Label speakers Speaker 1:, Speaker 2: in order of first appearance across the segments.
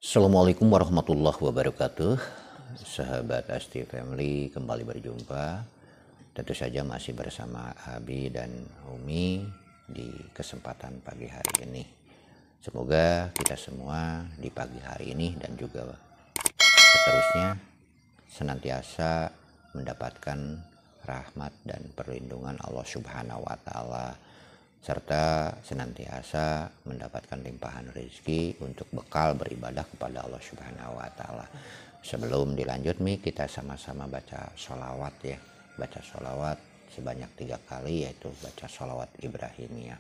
Speaker 1: Assalamualaikum warahmatullahi wabarakatuh. Sahabat Asti Family, kembali berjumpa. Tentu saja masih bersama Abi dan Umi di kesempatan pagi hari ini. Semoga kita semua di pagi hari ini dan juga seterusnya senantiasa mendapatkan rahmat dan perlindungan Allah Subhanahu wa taala, serta senantiasa mendapatkan limpahan rezeki untuk bekal beribadah kepada Allah Subhanahu wa taala. Sebelum dilanjut kita sama-sama baca sholawat ya. Baca sholawat sebanyak 3 kali, yaitu baca sholawat Ibrahimiyah.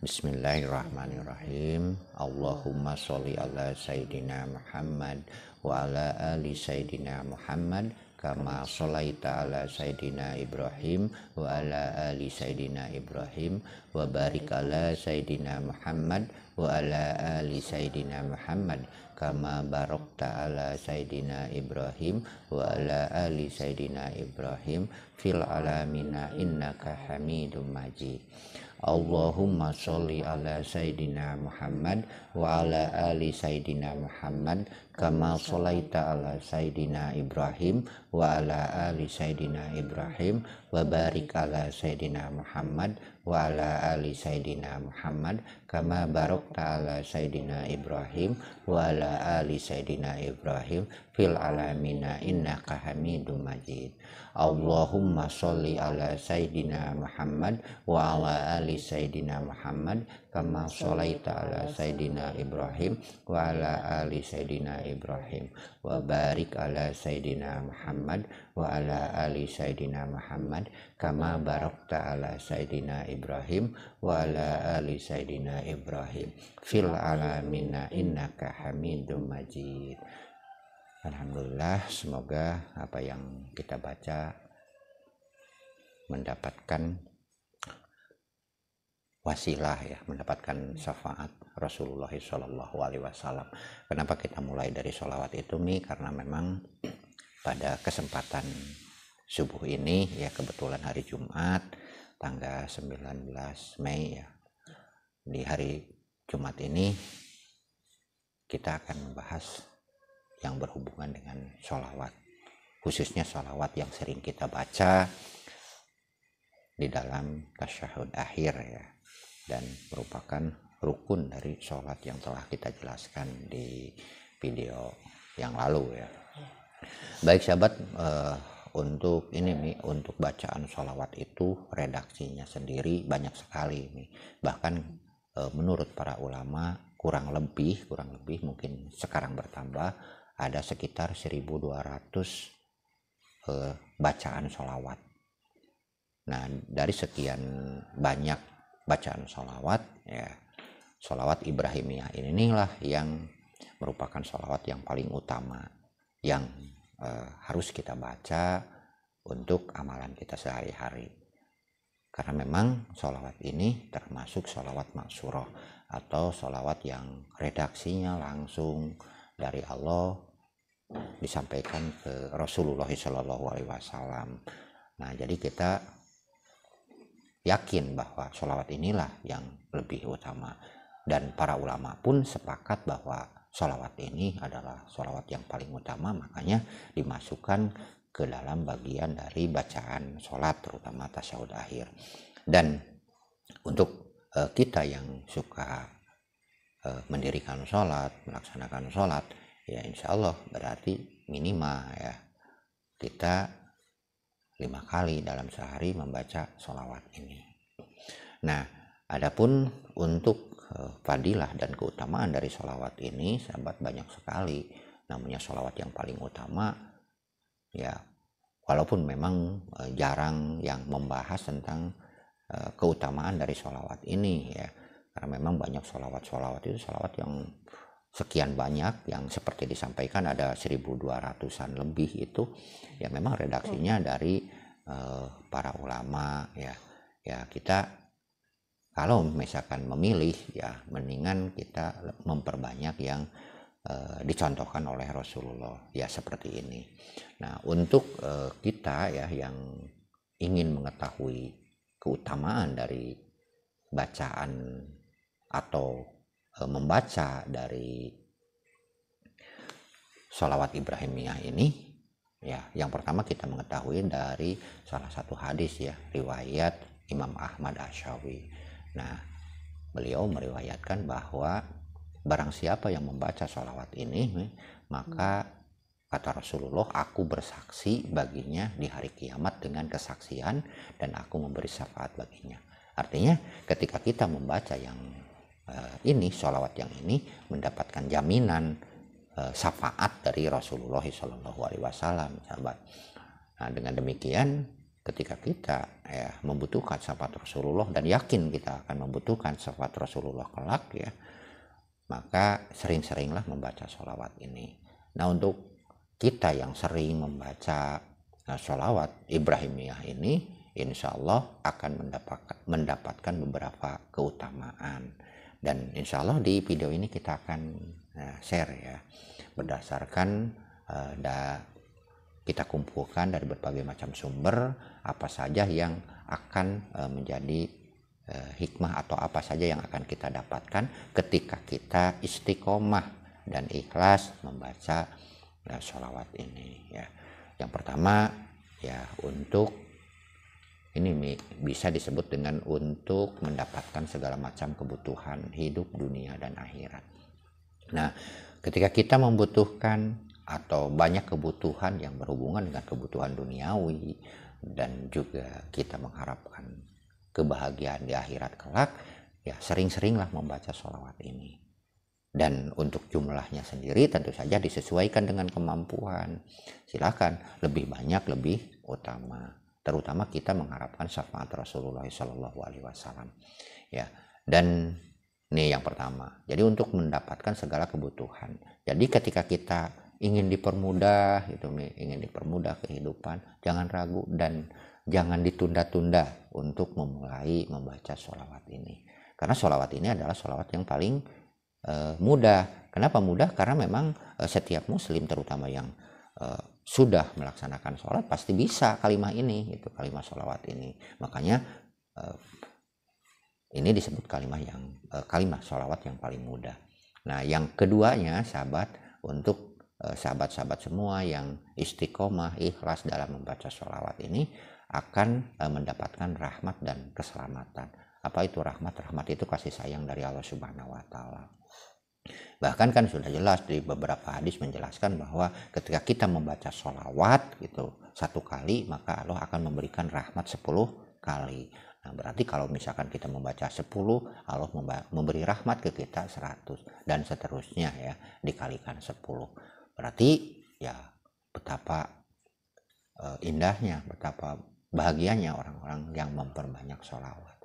Speaker 1: Bismillahirrahmanirrahim. Allahumma sholli ala Sayyidina Muhammad wa ala ali Sayyidina Muhammad kama sholaita ala Sayyidina Ibrahim wa ala ali Sayyidina Ibrahim wa barik ala Sayyidina Muhammad wa ala ali Sayyidina Muhammad kama barakta ala Sayyidina Ibrahim wa ala ali Sayyidina Ibrahim fil alamina innaka Hamidum Majid. Allahumma sholli ala Sayyidina Muhammad wa ala ali Sayyidina Muhammad kama sholaita ala Sayyidina Ibrahim wa ala ali Sayyidina Ibrahim wa barik ala Sayyidina Muhammad wa ala ali Sayyidina Muhammad kama barakta ala Sayyidina Ibrahim wa ala ali Sayyidina Ibrahim fil alamina innaka Hamidum Majid. Allahumma sholli ala Sayyidina Muhammad wa ala ali Sayyidina Muhammad kama sholaita ala Sayyidina Ibrahim wa ala ali Sayyidina Ibrahim wa barik ala Sayyidina Muhammad wa ala ali Sayyidina Muhammad kama barakta ala Sayyidina Ibrahim wa ala ali Sayyidina Ibrahim fil alamina innaka Hamidum Majid. Alhamdulillah, semoga apa yang kita baca mendapatkan wasilah ya, mendapatkan syafaat Rasulullah SAW. Kenapa kita mulai dari sholawat itu karena memang pada kesempatan subuh ini ya, kebetulan hari Jumat tanggal 19 Mei ya, di hari Jumat ini kita akan membahas yang berhubungan dengan sholawat, khususnya sholawat yang sering kita baca di dalam tasyahud akhir ya, dan merupakan rukun dari sholat yang telah kita jelaskan di video yang lalu ya. Baik sahabat, untuk ini untuk bacaan sholawat itu redaksinya sendiri banyak sekali bahkan menurut para ulama kurang lebih mungkin sekarang bertambah ada sekitar 1.200 bacaan sholawat. Nah, dari sekian banyak bacaan sholawat ya, sholawat Ibrahimiyah inilah yang merupakan sholawat yang paling utama yang harus kita baca untuk amalan kita sehari-hari. Karena memang sholawat ini termasuk sholawat maksurah atau sholawat yang redaksinya langsung dari Allah disampaikan ke Rasulullah SAW. Nah, jadi kita yakin bahwa sholawat inilah yang lebih utama, dan para ulama pun sepakat bahwa sholawat ini adalah sholawat yang paling utama, makanya dimasukkan ke dalam bagian dari bacaan sholat, terutama tasyahud akhir. Dan untuk kita yang suka mendirikan sholat, melaksanakan sholat ya, insya Allah berarti minimal ya kita 5 kali dalam sehari membaca sholawat ini. Nah, adapun untuk fadilah dan keutamaan dari sholawat ini, sahabat, banyak sekali. Namanya sholawat yang paling utama ya, walaupun memang jarang yang membahas tentang keutamaan dari sholawat ini ya, karena memang banyak sholawat itu sholawat yang sekian banyak, yang seperti disampaikan ada 1.200-an lebih, itu ya memang redaksinya dari para ulama ya. Ya, kita kalau misalkan memilih ya mendingan kita memperbanyak yang dicontohkan oleh Rasulullah ya, seperti ini. Nah, untuk kita ya yang ingin mengetahui keutamaan dari bacaan atau membaca dari sholawat Ibrahimiyah ini, ya yang pertama kita mengetahui dari salah satu hadis ya, riwayat Imam Ahmad Asy-Syafi'i. Nah, beliau meriwayatkan bahwa barang siapa yang membaca sholawat ini, maka kata Rasulullah, aku bersaksi baginya di hari kiamat dengan kesaksian dan aku memberi syafaat baginya. Artinya ketika kita membaca yang ini, sholawat yang ini, mendapatkan jaminan syafaat dari Rasulullah SAW, sahabat. Nah, dengan demikian ketika kita membutuhkan syafaat Rasulullah dan yakin kita akan membutuhkan syafaat Rasulullah kelak ya, maka sering-seringlah membaca sholawat ini. Nah, untuk kita yang sering membaca sholawat Ibrahimiyah ini, insya Allah akan mendapatkan beberapa keutamaan. Dan insya Allah di video ini kita akan share ya, berdasarkan kita kumpulkan dari berbagai macam sumber, apa saja yang akan menjadi hikmah atau apa saja yang akan kita dapatkan ketika kita istiqomah dan ikhlas membaca sholawat ini ya. Yang pertama ya, untuk ini bisa disebut dengan untuk mendapatkan segala macam kebutuhan hidup dunia dan akhirat. Nah, ketika kita membutuhkan atau banyak kebutuhan yang berhubungan dengan kebutuhan duniawi dan juga kita mengharapkan kebahagiaan di akhirat kelak, ya sering-seringlah membaca sholawat ini. Dan untuk jumlahnya sendiri tentu saja disesuaikan dengan kemampuan. Silakan lebih banyak lebih utama. Terutama kita mengharapkan syafaat Rasulullah SAW. Ya, dan ini yang pertama. Jadi untuk mendapatkan segala kebutuhan. Jadi ketika kita ingin dipermudah, ingin dipermudah kehidupan, jangan ragu dan jangan ditunda-tunda untuk memulai membaca sholawat ini. Karena sholawat ini adalah sholawat yang paling mudah. Kenapa mudah? Karena memang setiap muslim, terutama yang sudah melaksanakan sholat, pasti bisa kalimat ini, gitu, kalimat sholawat ini. Makanya ini disebut kalimat sholawat yang paling mudah. Nah, yang keduanya, sahabat, untuk sahabat-sahabat semua yang istiqomah ikhlas dalam membaca sholawat ini akan mendapatkan rahmat dan keselamatan. Apa itu rahmat? Rahmat itu kasih sayang dari Allah Subhanahu wa Ta'ala. Bahkan kan sudah jelas di beberapa hadis menjelaskan bahwa ketika kita membaca sholawat gitu 1 kali, maka Allah akan memberikan rahmat 10 kali. Nah, berarti kalau misalkan kita membaca 10, Allah memberi rahmat ke kita 100 dan seterusnya ya, dikalikan 10. Berarti ya betapa indahnya, betapa bahagianya orang-orang yang memperbanyak sholawat.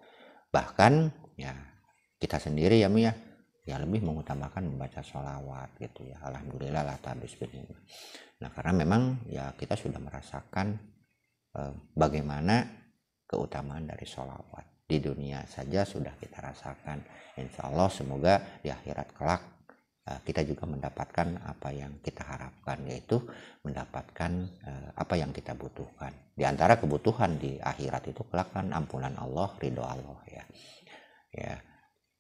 Speaker 1: Bahkan ya kita sendiri ya Mi ya lebih mengutamakan membaca sholawat gitu ya. Alhamdulillah lah tabis begini. Nah, karena memang ya kita sudah merasakan bagaimana keutamaan dari sholawat. Di dunia saja sudah kita rasakan. Insya Allah semoga di akhirat kelak kita juga mendapatkan apa yang kita harapkan, yaitu mendapatkan apa yang kita butuhkan. Di antara kebutuhan di akhirat itu kelak kan ampunan Allah, ridho Allah ya. Ya,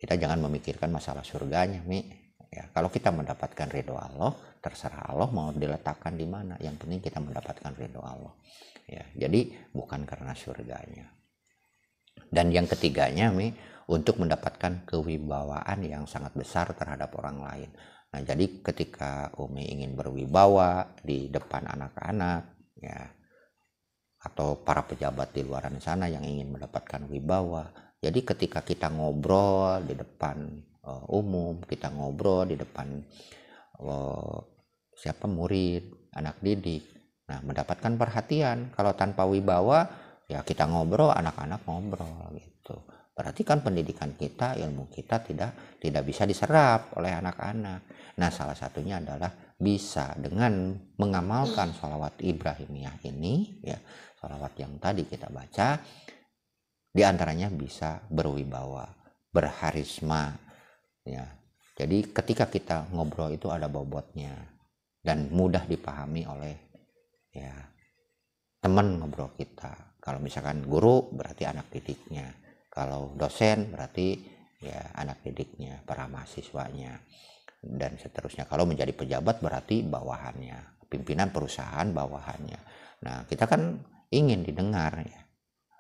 Speaker 1: kita jangan memikirkan masalah surganya, Mi. Ya, kalau kita mendapatkan ridho Allah, terserah Allah mau diletakkan di mana. Yang penting kita mendapatkan ridho Allah. Ya, jadi bukan karena surganya. Dan yang ketiganya, Mi, untuk mendapatkan kewibawaan yang sangat besar terhadap orang lain. Nah, jadi ketika Umi ingin berwibawa di depan anak-anak, ya, atau para pejabat di luar sana yang ingin mendapatkan wibawa, jadi ketika kita ngobrol di depan umum, kita ngobrol di depan murid, anak didik, nah mendapatkan perhatian. Kalau tanpa wibawa, ya kita ngobrol, anak-anak ngobrol gitu. Berarti kan pendidikan kita, ilmu kita tidak bisa diserap oleh anak-anak. Nah, salah satunya adalah bisa dengan mengamalkan sholawat Ibrahimiyah ini, ya, sholawat yang tadi kita baca. Di antaranya bisa berwibawa, berharisma, ya. Jadi ketika kita ngobrol itu ada bobotnya dan mudah dipahami oleh ya teman ngobrol kita. Kalau misalkan guru berarti anak didiknya, kalau dosen berarti ya anak didiknya, para mahasiswanya. dan seterusnya. Kalau menjadi pejabat berarti bawahannya, pimpinan perusahaan bawahannya. Nah, kita kan ingin didengar ya,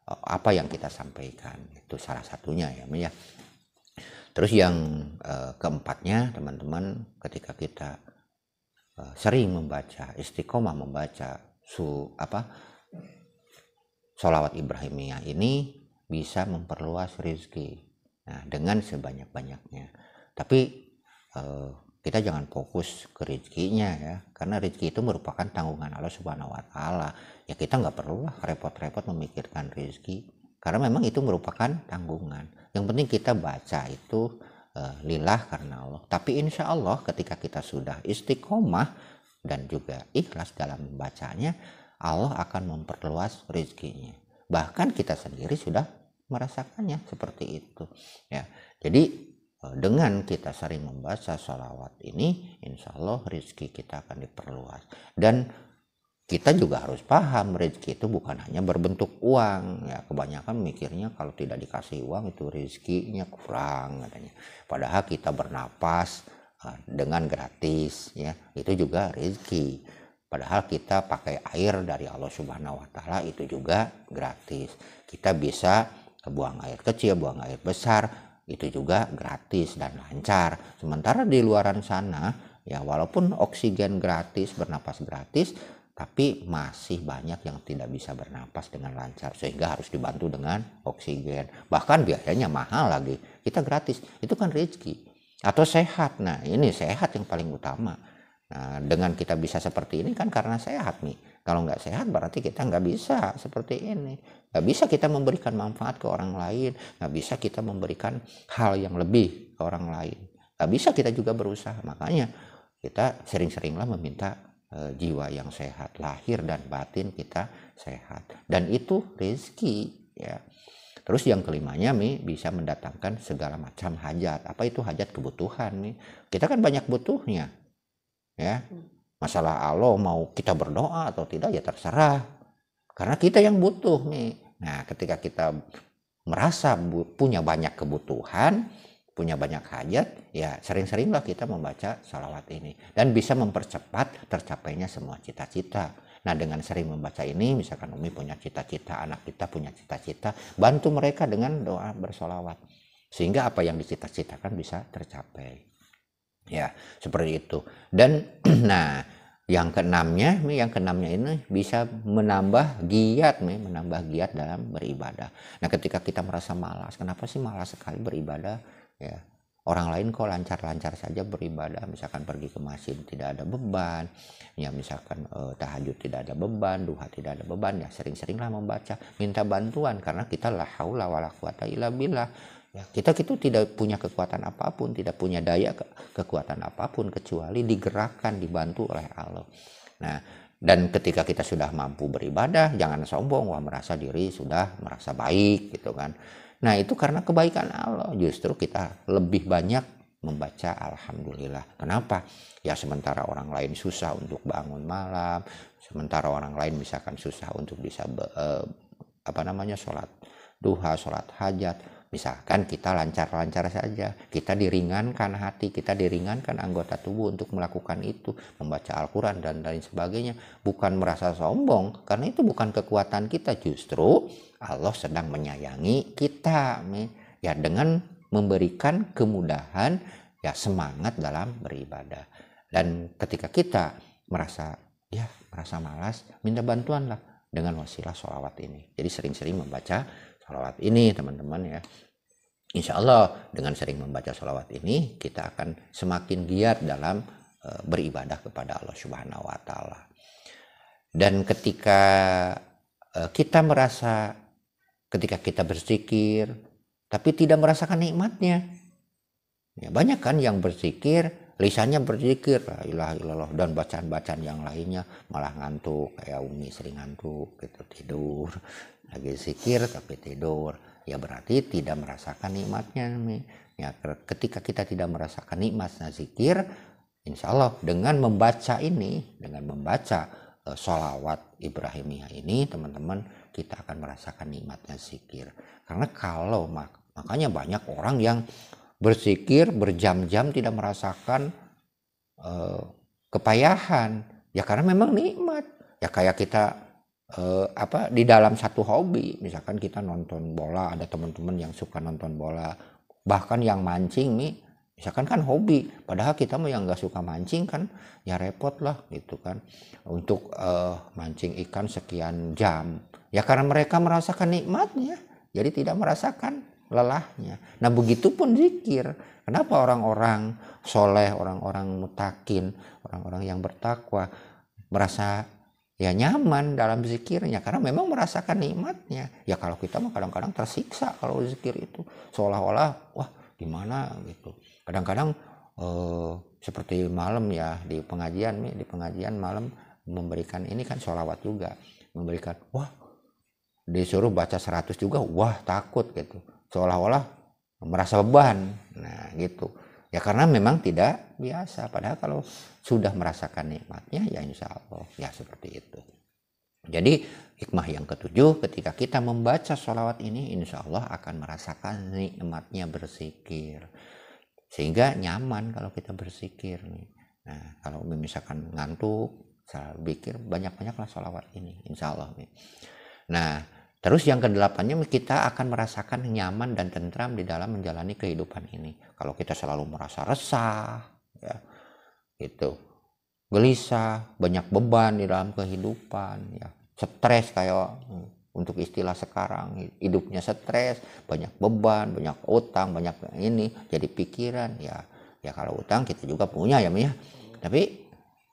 Speaker 1: apa yang kita sampaikan, itu salah satunya ya. Terus yang keempatnya teman-teman, ketika kita sering membaca, istiqomah membaca sholawat Ibrahimiyah ini bisa memperluas rezeki. Nah, dengan sebanyak-banyaknya. Tapi kita jangan fokus ke rezekinya ya, karena rezeki itu merupakan tanggungan Allah Subhanahu wa Ta'ala. Ya kita nggak perlu lah repot-repot memikirkan rezeki, karena memang itu merupakan tanggungan. Yang penting kita baca itu lillah karena Allah. Tapi insya Allah ketika kita sudah istiqomah dan juga ikhlas dalam membacanya, Allah akan memperluas rezekinya. Bahkan kita sendiri sudah merasakannya seperti itu ya. Jadi dengan kita sering membaca sholawat ini, insya Allah rezeki kita akan diperluas. Dan kita juga harus paham rezeki itu bukan hanya berbentuk uang ya. Kebanyakan mikirnya kalau tidak dikasih uang itu rezekinya kurang katanya. Padahal kita bernapas dengan gratis ya, itu juga rezeki. Padahal kita pakai air dari Allah Subhanahu wa Ta'ala itu juga gratis. Kita bisa buang air kecil, buang air besar, itu juga gratis dan lancar. Sementara di luaran sana ya, walaupun oksigen gratis, bernapas gratis, tapi masih banyak yang tidak bisa bernapas dengan lancar, sehingga harus dibantu dengan oksigen. Bahkan biayanya mahal lagi. Kita gratis, itu kan rezeki. Atau sehat, nah ini sehat yang paling utama. Nah, dengan kita bisa seperti ini kan karena sehat nih. Kalau nggak sehat berarti kita nggak bisa seperti ini. Nggak bisa kita memberikan manfaat ke orang lain. Nggak bisa kita memberikan hal yang lebih ke orang lain. Nggak bisa kita juga berusaha. Makanya kita sering-seringlah meminta jiwa yang sehat. Lahir dan batin kita sehat. Dan itu rezeki ya. Terus yang kelimanya bisa mendatangkan segala macam hajat. Apa itu hajat? Kebutuhan Kita kan banyak butuhnya. Ya, masalah Allah mau kita berdoa atau tidak ya terserah, karena kita yang butuh Nah, ketika kita merasa punya banyak kebutuhan, punya banyak hajat, ya sering-seringlah kita membaca sholawat ini dan bisa mempercepat tercapainya semua cita-cita. Nah, dengan sering membaca ini, misalkan Umi punya cita-cita, anak kita punya cita-cita, bantu mereka dengan doa bersolawat sehingga apa yang dicita-citakan bisa tercapai. Ya, seperti itu. Dan nah, yang keenamnya ini bisa menambah giat dalam beribadah. Nah, ketika kita merasa malas, kenapa sih malas sekali beribadah? Ya, orang lain kok lancar-lancar saja beribadah, misalkan pergi ke masjid tidak ada beban, ya misalkan tahajud tidak ada beban, duha tidak ada beban, ya sering-seringlah membaca, minta bantuan karena kita la haula wala quwata illa billah. Ya, kita itu tidak punya kekuatan apapun, tidak punya daya kekuatan apapun kecuali digerakkan, dibantu oleh Allah. Nah, dan ketika kita sudah mampu beribadah, jangan sombong, merasa diri sudah merasa baik gitu kan. Nah, itu karena kebaikan Allah. Justru kita lebih banyak membaca alhamdulillah. Kenapa? Ya sementara orang lain susah untuk bangun malam, sementara orang lain misalkan susah untuk bisa sholat duha, sholat hajat. Misalkan kita lancar-lancar saja, kita diringankan hati, kita diringankan anggota tubuh untuk melakukan itu, membaca Al-Quran dan lain sebagainya. Bukan merasa sombong, karena itu bukan kekuatan kita, justru Allah sedang menyayangi kita ya dengan memberikan kemudahan, ya semangat dalam beribadah. Dan ketika kita merasa malas, minta bantuan lah dengan wasilah sholawat ini. Jadi sering-sering membaca sholawat ini teman-teman ya. Insya Allah dengan sering membaca sholawat ini kita akan semakin giat dalam beribadah kepada Allah Subhanahu wa Ta'ala. Dan ketika ketika kita berzikir tapi tidak merasakan nikmatnya, ya banyak kan yang berzikir, lisannya berzikir la ilaha illallah, dan bacaan-bacaan yang lainnya malah ngantuk, kayak Umi sering ngantuk gitu, tidur lagi zikir tapi tidur. Ya berarti tidak merasakan nikmatnya ya. Ketika kita tidak merasakan nikmatnya zikir, insya Allah dengan membaca sholawat Ibrahimiyah ini teman-teman, kita akan merasakan nikmatnya zikir. Karena makanya banyak orang yang berzikir berjam-jam tidak merasakan kepayahan. Ya karena memang nikmat. Ya kayak kita di dalam satu hobi, misalkan kita nonton bola, ada teman-teman yang suka nonton bola, bahkan yang mancing nih, misalkan kan hobi, padahal kita mah yang nggak suka mancing kan, ya repot lah gitu kan, untuk mancing ikan sekian jam, ya karena mereka merasakan nikmatnya, jadi tidak merasakan lelahnya. Nah begitupun zikir. Kenapa orang-orang soleh, orang-orang mutakin, orang-orang yang bertakwa merasa ya nyaman dalam zikirnya karena memang merasakan nikmatnya. Ya kalau kita mah kadang-kadang tersiksa kalau zikir itu seolah-olah wah gimana gitu. Kadang-kadang seperti malam ya di pengajian malam memberikan ini kan sholawat juga, memberikan wah disuruh baca 100 juga wah takut gitu, seolah-olah merasa beban. Nah gitu ya karena memang tidak biasa, padahal kalau sudah merasakan nikmatnya ya insya Allah ya seperti itu. Jadi hikmah yang ketujuh, ketika kita membaca sholawat ini insya Allah akan merasakan nikmatnya berzikir, sehingga nyaman kalau kita berzikir nih. Nah kalau misalkan ngantuk saya pikir banyak-banyaklah sholawat ini insya Allah nih. Nah terus yang kedelapannya, kita akan merasakan nyaman dan tentram di dalam menjalani kehidupan ini. Kalau kita selalu merasa resah, ya, gitu, gelisah, banyak beban di dalam kehidupan, ya, stres kayak untuk istilah sekarang, hidupnya stres, banyak beban, banyak utang, banyak ini, jadi pikiran, ya kalau utang kita juga punya ya, tapi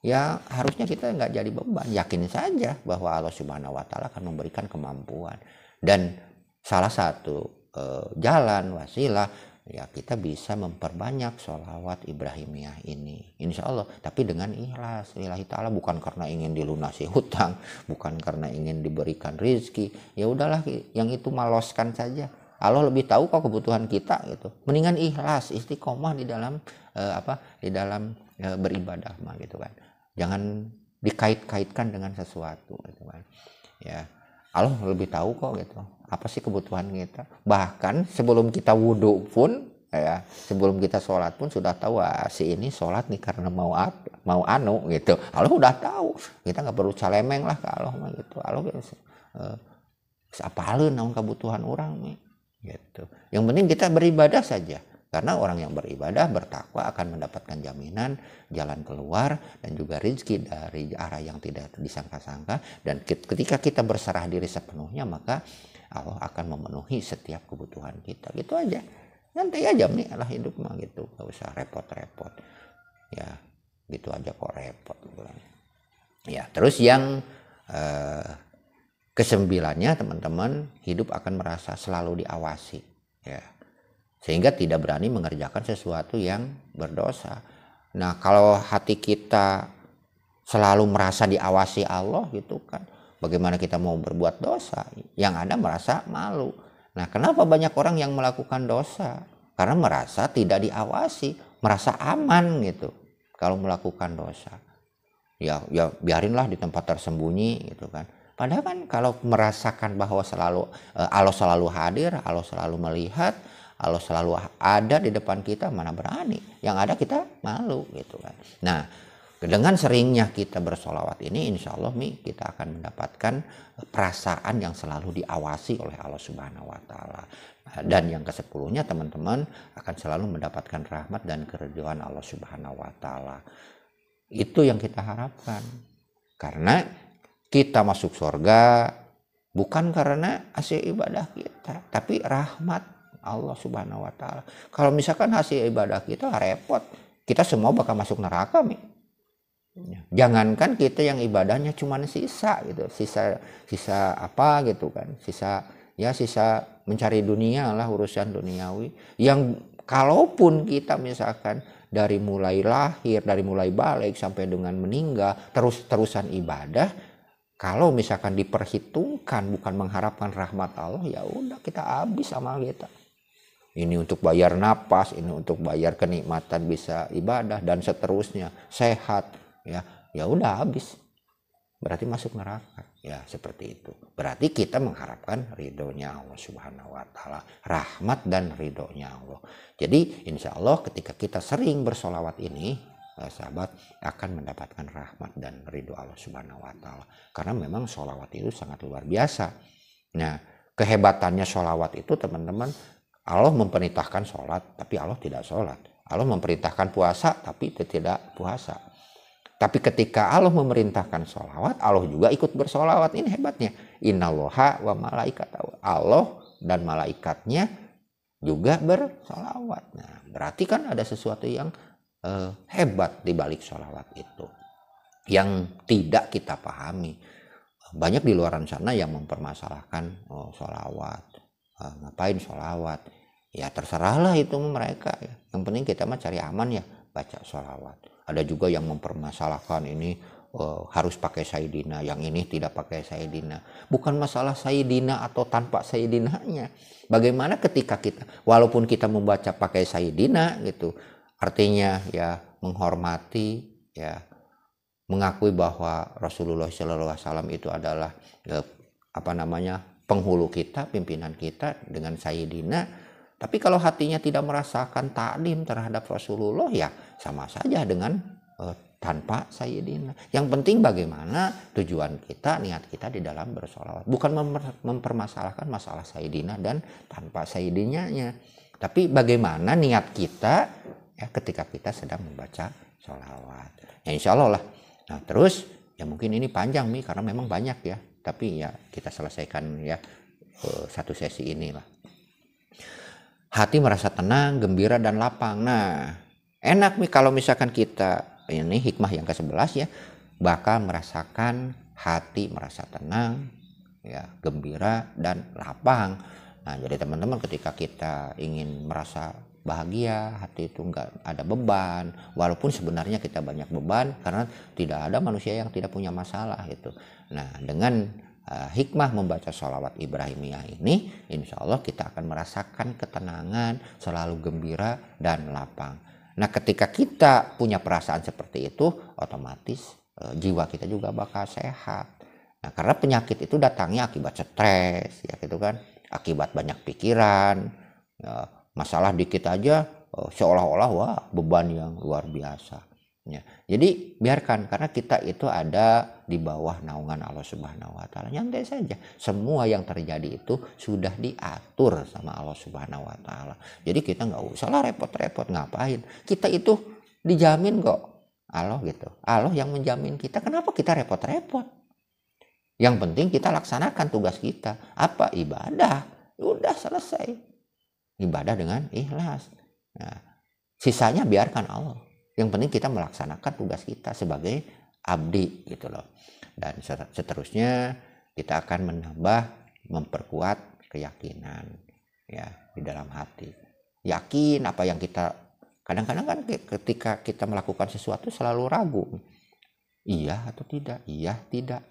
Speaker 1: ya harusnya kita nggak jadi beban, yakin saja bahwa Allah Subhanahu wa Ta'ala akan memberikan kemampuan. Dan salah satu jalan wasilah ya kita bisa memperbanyak sholawat Ibrahimiyah ini insya Allah, tapi dengan ikhlas lillahi ta'ala, bukan karena ingin dilunasi hutang, bukan karena ingin diberikan rezeki. Ya udahlah yang itu maloskan saja, Allah lebih tahu kok kebutuhan kita gitu. Mendingan ikhlas istiqomah di dalam beribadah mah gitu kan. Jangan dikait-kaitkan dengan sesuatu gitu kan. Ya, Allah lebih tahu kok gitu. Apa sih kebutuhan kita? Bahkan sebelum kita wudhu pun ya, sebelum kita sholat pun sudah tahu si ini sholat nih karena mau anu gitu. Allah udah tahu. Kita nggak perlu calemeng lah ke Allah mah gitu. Allah apalin naon kebutuhan orang nih gitu. Yang penting kita beribadah saja. Karena orang yang beribadah, bertakwa akan mendapatkan jaminan jalan keluar dan juga rezeki dari arah yang tidak disangka-sangka. Dan ketika kita berserah diri sepenuhnya, maka Allah akan memenuhi setiap kebutuhan kita. Gitu aja. Nanti aja nih lah hidup mah gitu. Gak usah repot-repot. Ya gitu aja kok repot. Ya terus yang kesembilannya teman-teman, hidup akan merasa selalu diawasi. Ya. Sehingga tidak berani mengerjakan sesuatu yang berdosa. Nah kalau hati kita selalu merasa diawasi Allah gitu kan, bagaimana kita mau berbuat dosa? Yang ada merasa malu. Nah kenapa banyak orang yang melakukan dosa? Karena merasa tidak diawasi, merasa aman gitu kalau melakukan dosa. Ya biarinlah di tempat tersembunyi gitu kan. Padahal kan kalau merasakan bahwa Allah selalu hadir, Allah selalu melihat, Allah selalu ada di depan kita, mana berani. Yang ada kita malu gitu kan. Nah dengan seringnya kita bersolawat ini insya Allah kita akan mendapatkan perasaan yang selalu diawasi oleh Allah Subhanahu wa Ta'ala. Dan yang ke-10-nya teman-teman akan selalu mendapatkan rahmat dan keridhaan Allah Subhanahu wa Ta'ala. Itu yang kita harapkan. Karena kita masuk surga bukan karena hasil ibadah kita, tapi rahmat Allah Subhanahu wa Ta'ala. Kalau misalkan hasil ibadah kita repot, kita semua bakal masuk neraka nih. Jangankan kita yang ibadahnya cuma sisa gitu, sisa apa gitu kan, sisa mencari dunia lah, urusan duniawi. Yang kalaupun kita misalkan dari mulai lahir, dari mulai balik sampai dengan meninggal terus-terusan ibadah, kalau misalkan diperhitungkan bukan mengharapkan rahmat Allah, ya udah kita habis amal kita. Ini untuk bayar napas, ini untuk bayar kenikmatan bisa ibadah dan seterusnya, sehat, ya udah habis. Berarti masuk neraka. Ya seperti itu. Berarti kita mengharapkan ridhonya Allah Subhanahu wa Ta'ala, rahmat dan ridhonya Allah. Jadi insya Allah ketika kita sering bersolawat ini, sahabat, akan mendapatkan rahmat dan ridho Allah Subhanahu wa Ta'ala. Karena memang sholawat itu sangat luar biasa. Nah, kehebatannya sholawat itu teman-teman, Allah memerintahkan sholat tapi Allah tidak sholat. Allah memerintahkan puasa tapi tidak puasa. Tapi ketika Allah memerintahkan sholawat, Allah juga ikut bersolawat. Ini hebatnya. Innallaha wa malaikatahu. Allah dan malaikatnya juga bersolawat. Nah, berarti kan ada sesuatu yang hebat di balik sholawat itu yang tidak kita pahami. Banyak di luar sana yang mempermasalahkan sholawat, ngapain sholawat, ya terserahlah itu mereka ya. Yang penting kita mah cari aman ya, baca sholawat. Ada juga yang mempermasalahkan ini harus pakai sayyidina, yang ini tidak pakai sayyidina. Bukan masalah sayyidina atau tanpa sayyidinanya. Bagaimana ketika kita, walaupun kita membaca pakai sayyidina gitu, artinya ya menghormati, ya mengakui bahwa Rasulullah SAW itu adalah penghulu kita, pimpinan kita dengan sayyidina. Tapi kalau hatinya tidak merasakan taklim terhadap Rasulullah, ya sama saja dengan tanpa sayyidina. Yang penting bagaimana tujuan kita, niat kita di dalam bersolawat. Bukan mempermasalahkan masalah sayyidina dan tanpa sayyidinanya. Tapi bagaimana niat kita ya ketika kita sedang membaca sholawat. Ya insya Allah lah. Nah terus ya mungkin ini panjang nih karena memang banyak ya. Tapi ya kita selesaikan ya satu sesi inilah. Hati merasa tenang, gembira dan lapang. Nah enak nih kalau misalkan kita, ini hikmah yang ke-11 ya, bakal merasakan hati merasa tenang, ya gembira dan lapang. Nah jadi teman-teman ketika kita ingin merasa bahagia, hati itu enggak ada beban, walaupun sebenarnya kita banyak beban karena tidak ada manusia yang tidak punya masalah gitu. Nah dengan hikmah membaca sholawat Ibrahimiyah ini, insya Allah kita akan merasakan ketenangan, selalu gembira dan lapang. Nah ketika kita punya perasaan seperti itu, otomatis jiwa kita juga bakal sehat. Nah karena penyakit itu datangnya akibat stres, ya gitu kan, akibat banyak pikiran, ya, masalah dikit aja seolah-olah wah beban yang luar biasa. Ya, jadi biarkan karena kita itu ada di bawah naungan Allah Subhanahu wa Ta'ala. Nyantai saja. Semua yang terjadi itu sudah diatur sama Allah Subhanahu wa Ta'ala. Jadi kita nggak usah lah repot-repot ngapain. Kita itu dijamin kok Allah gitu. Allah yang menjamin kita. Kenapa kita repot-repot? Yang penting kita laksanakan tugas kita. Apa? Ibadah. Udah selesai. Ibadah dengan ikhlas. Nah, sisanya biarkan Allah. Yang penting kita melaksanakan tugas kita sebagai abdi gitu loh. Dan seterusnya kita akan memperkuat keyakinan ya di dalam hati. Yakin apa yang kita, kadang-kadang kan ketika kita melakukan sesuatu selalu ragu. Iya atau tidak, iya tidak.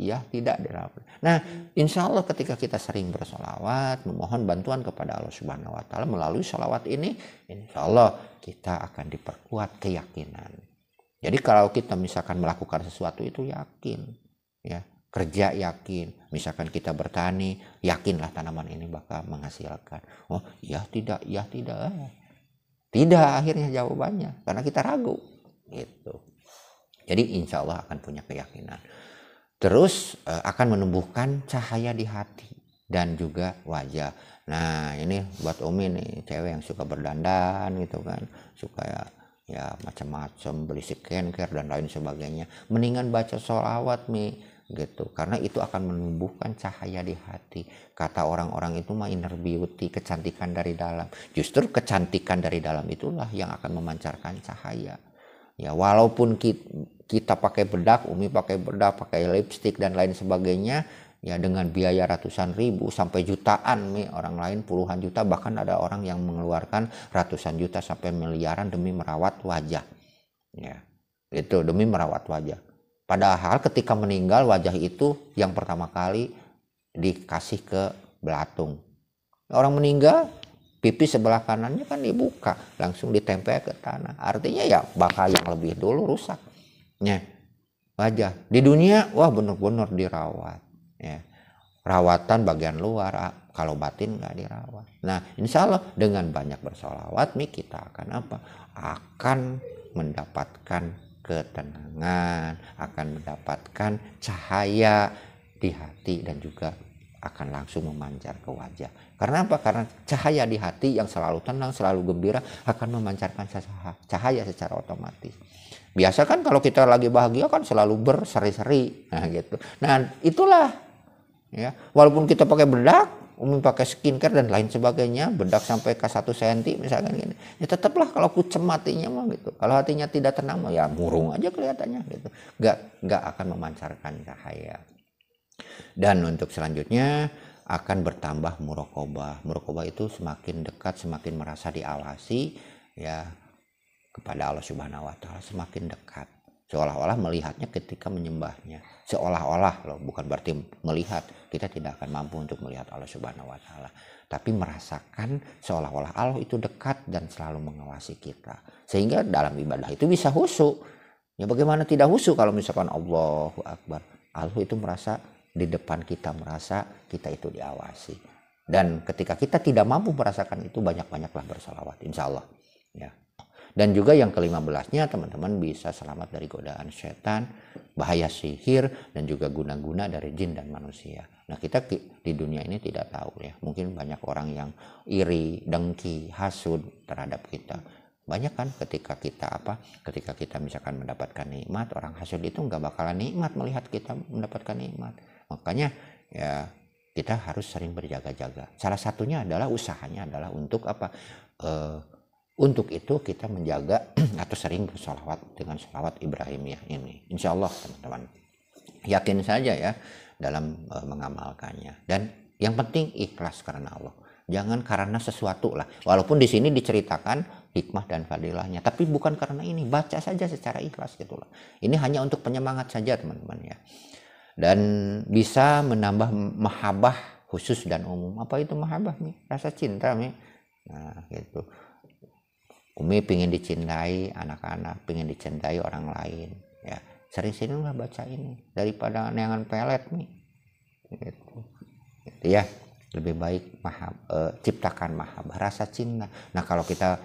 Speaker 1: Nah insya Allah ketika kita sering bersolawat, memohon bantuan kepada Allah Subhanahu wa Ta'ala melalui solawat ini, insya Allah kita akan diperkuat keyakinan. Jadi kalau kita misalkan melakukan sesuatu itu yakin, ya kerja yakin, misalkan kita bertani, yakinlah tanaman ini bakal menghasilkan. Oh iya tidak, tidak akhirnya jawabannya karena kita ragu, gitu. Jadi insya Allah akan punya keyakinan. Terus akan menumbuhkan cahaya di hati dan juga wajah. Nah ini buat Umi nih, cewek yang suka berdandan gitu kan. Suka ya macam-macam, beli skincare dan lain sebagainya. Mendingan baca sholawat nih gitu. Karena itu akan menumbuhkan cahaya di hati. Kata orang-orang itu mah inner beauty, kecantikan dari dalam. Justru kecantikan dari dalam itulah yang akan memancarkan cahaya. Ya walaupun kita pakai bedak, Umi pakai bedak, pakai lipstik dan lain sebagainya, ya dengan biaya ratusan ribu sampai jutaan nih, orang lain puluhan juta, bahkan ada orang yang mengeluarkan ratusan juta sampai miliaran demi merawat wajah. Ya, itu demi merawat wajah. Padahal ketika meninggal wajah itu yang pertama kali dikasih ke belatung. Orang meninggal pipi sebelah kanannya kan dibuka, langsung ditempel ke tanah. Artinya ya bakal yang lebih dulu rusak. Ya, wajah di dunia wah benar-benar dirawat. Ya, rawatan bagian luar, kalau batin nggak dirawat. Nah, insya Allah dengan banyak bersolawat nih kita akan apa? Akan mendapatkan ketenangan, akan mendapatkan cahaya di hati, dan juga akan langsung memancar ke wajah. Karena apa? Karena cahaya di hati yang selalu tenang, selalu gembira akan memancarkan cahaya secara otomatis. Biasa kan kalau kita lagi bahagia kan selalu berseri-seri, nah gitu. Nah itulah ya, walaupun kita pakai bedak, pakai skincare dan lain sebagainya, bedak sampai ke 1 cm misalkan gini, ya tetaplah kalau kucem hatinya mah gitu. Kalau hatinya tidak tenang ya murung aja kelihatannya gitu, nggak akan memancarkan cahaya. Dan untuk selanjutnya akan bertambah muraqabah. Muraqabah itu semakin dekat, semakin merasa diawasi ya kepada Allah Subhanahu wa taala, semakin dekat. Seolah-olah melihatnya ketika menyembahnya. Seolah-olah loh, bukan berarti melihat. Kita tidak akan mampu untuk melihat Allah Subhanahu wa taala, tapi merasakan seolah-olah Allah itu dekat dan selalu mengawasi kita. Sehingga dalam ibadah itu bisa khusyuk. Ya bagaimana tidak khusyuk kalau misalkan Allahu Akbar. Allah itu merasa di depan kita, merasa kita itu diawasi. Dan ketika kita tidak mampu merasakan itu, banyak-banyaklah bersalawat insya Allah ya. Dan juga yang ke-15-nya teman-teman bisa selamat dari godaan setan, bahaya sihir, dan juga guna-guna dari jin dan manusia. Nah kita di dunia ini tidak tahu ya, mungkin banyak orang yang iri, dengki, hasud terhadap kita. Banyak kan ketika kita misalkan mendapatkan nikmat, orang hasud itu nggak bakalan nikmat melihat kita mendapatkan nikmat. Makanya ya kita harus sering berjaga-jaga. Salah satunya adalah usahanya adalah untuk apa? Untuk itu kita menjaga atau sering bersolawat dengan solawat Ibrahimiyah ini. Insya Allah teman-teman, yakin saja ya dalam mengamalkannya. Dan yang penting ikhlas karena Allah. Jangan karena sesuatu lah. Walaupun di sini diceritakan hikmah dan fadilahnya, tapi bukan karena ini. Baca saja secara ikhlas gitulah. Ini hanya untuk penyemangat saja teman-teman ya. Dan bisa menambah mahabbah khusus dan umum. Apa itu mahabbah nih? Rasa cinta nih. Nah gitu. Umi pengen dicintai anak-anak, pengen dicintai orang lain ya, sering-sering lah baca ini daripada neangan pelet nih gitu ya. Lebih baik ciptakan mahabbah, rasa cinta. Nah kalau kita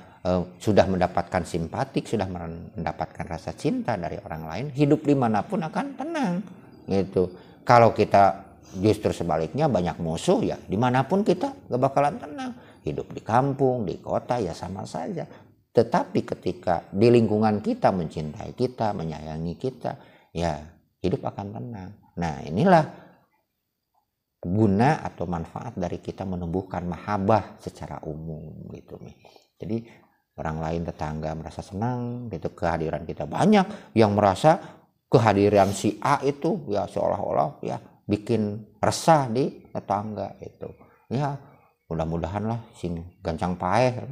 Speaker 1: sudah mendapatkan simpatik, sudah mendapatkan rasa cinta dari orang lain, hidup dimanapun akan tenang gitu. Kalau kita justru sebaliknya banyak musuh ya, dimanapun kita gak bakalan tenang. Hidup di kampung, di kota ya sama saja. Tetapi ketika di lingkungan kita mencintai kita, menyayangi kita, ya hidup akan tenang. Nah inilah guna atau manfaat dari kita menumbuhkan mahabbah secara umum gitu nih. Jadi orang lain, tetangga merasa senang gitu kehadiran kita. Banyak yang merasa kehadiran si A itu ya seolah-olah ya bikin resah di tetangga itu. Ya mudah-mudahan lah sini gancang paeh,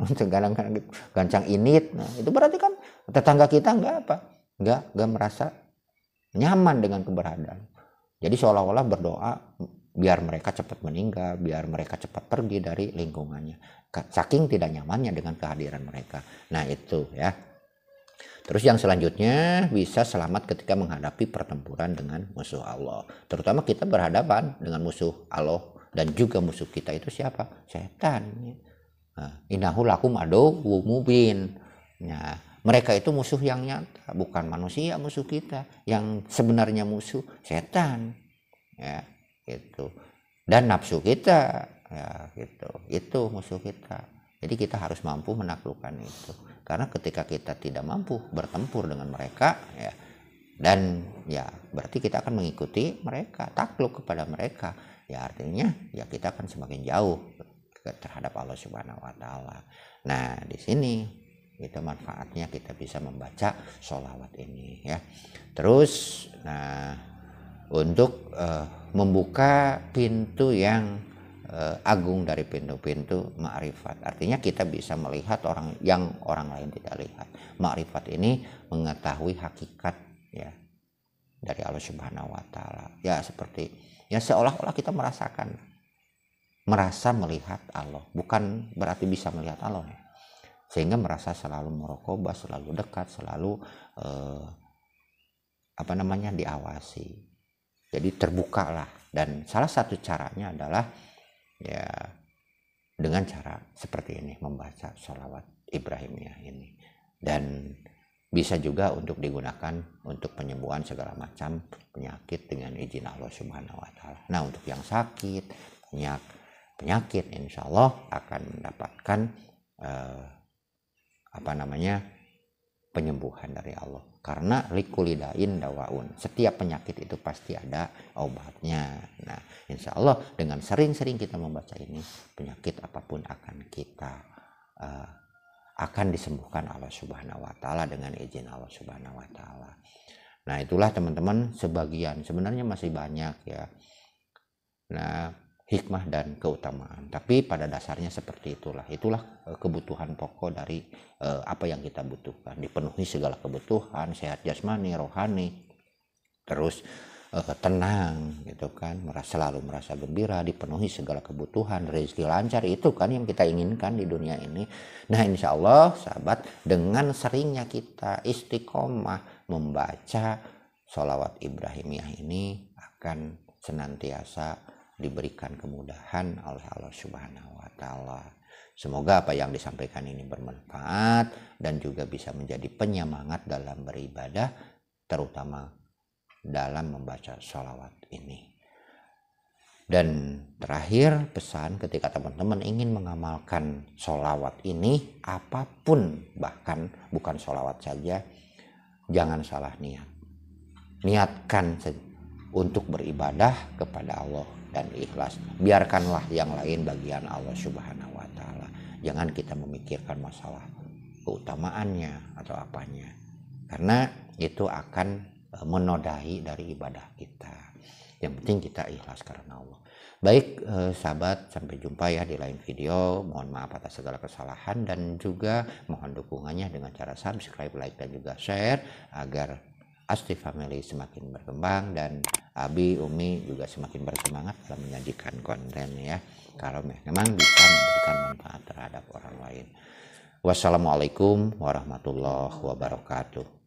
Speaker 1: gancang init. Nah itu berarti kan tetangga kita nggak merasa nyaman dengan keberadaan. Jadi seolah-olah berdoa biar mereka cepat meninggal, biar mereka cepat pergi dari lingkungannya, saking tidak nyamannya dengan kehadiran mereka. Nah itu ya. Terus yang selanjutnya bisa selamat ketika menghadapi pertempuran dengan musuh Allah. Terutama kita berhadapan dengan musuh Allah. Dan juga musuh kita itu siapa? Setan. Innahu lakum aduwwum mubin. Nah, mereka itu musuh yang nyata, bukan manusia musuh kita. Yang sebenarnya musuh setan. Ya, gitu. Dan nafsu kita, ya gitu. Itu musuh kita. Jadi kita harus mampu menaklukkan itu. Karena ketika kita tidak mampu bertempur dengan mereka, ya, dan ya berarti kita akan mengikuti mereka, takluk kepada mereka. Ya artinya ya kita akan semakin jauh terhadap Allah Subhanahu wa taala. Nah, di sini itu manfaatnya kita bisa membaca sholawat ini ya. Terus nah untuk membuka pintu yang agung dari pintu-pintu ma'rifat. Artinya kita bisa melihat orang yang orang lain tidak lihat. Ma'rifat ini mengetahui hakikat ya dari Allah Subhanahu wa taala. Ya seperti ya seolah-olah kita merasa melihat Allah, bukan berarti bisa melihat Allah, sehingga merasa selalu muraqabah, selalu dekat, selalu diawasi. Jadi terbukalah. Dan salah satu caranya adalah ya dengan cara seperti ini, membaca sholawat Ibrahimiyah ini. Dan Bisa juga untuk digunakan untuk penyembuhan segala macam penyakit dengan izin Allah Subhanahu wa Ta'ala. Nah, untuk yang sakit, penyakit, insya Allah akan mendapatkan penyembuhan dari Allah. Karena likulidain dawaun, setiap penyakit itu pasti ada obatnya. Nah, insya Allah dengan sering-sering kita membaca ini, penyakit apapun akan disembuhkan Allah Subhanahu wa Ta'ala dengan izin Allah Subhanahu wa Ta'ala. Nah, itulah teman-teman sebagian, sebenarnya masih banyak ya. Nah, hikmah dan keutamaan, tapi pada dasarnya seperti itulah kebutuhan pokok dari apa yang kita butuhkan, dipenuhi segala kebutuhan, sehat jasmani, rohani, terus tenang gitu kan, selalu merasa gembira, dipenuhi segala kebutuhan, rezeki lancar, itu kan yang kita inginkan di dunia ini. Nah, insya Allah sahabat, dengan seringnya kita istiqomah membaca sholawat Ibrahimiyah ini akan senantiasa diberikan kemudahan oleh Allah Subhanahu wa Ta'ala. Semoga apa yang disampaikan ini bermanfaat dan juga bisa menjadi penyemangat dalam beribadah, terutama dalam membaca sholawat ini. Dan terakhir, pesan ketika teman-teman ingin mengamalkan sholawat ini, apapun, bahkan bukan sholawat saja, jangan salah niat. Niatkan untuk beribadah kepada Allah dan ikhlas. Biarkanlah yang lain bagian Allah Subhanahu wa Ta'ala. Jangan kita memikirkan masalah keutamaannya atau apanya, karena itu akan menodai dari ibadah kita. Yang penting kita ikhlas karena Allah. Baik sahabat, sampai jumpa ya di lain video. Mohon maaf atas segala kesalahan dan juga mohon dukungannya dengan cara subscribe, like dan juga share agar Asti Family semakin berkembang dan Abi, Umi juga semakin bersemangat dalam menyajikan konten ya, kalau memang bisa memberikan manfaat terhadap orang lain. Wassalamualaikum warahmatullahi wabarakatuh.